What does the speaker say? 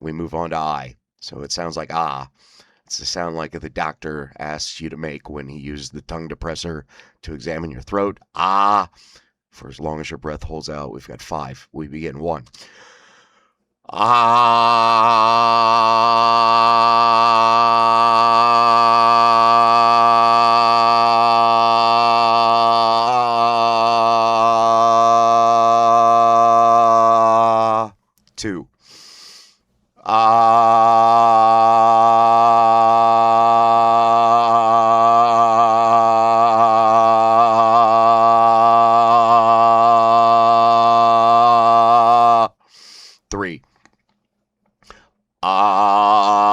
we move on to I. So it sounds like ah. It's the sound like the doctor asks you to make when he uses the tongue depressor to examine your throat. Ah. For as long as your breath holds out, we've got 5. We begin 1. Ah. 2. Ah. 3. Ah.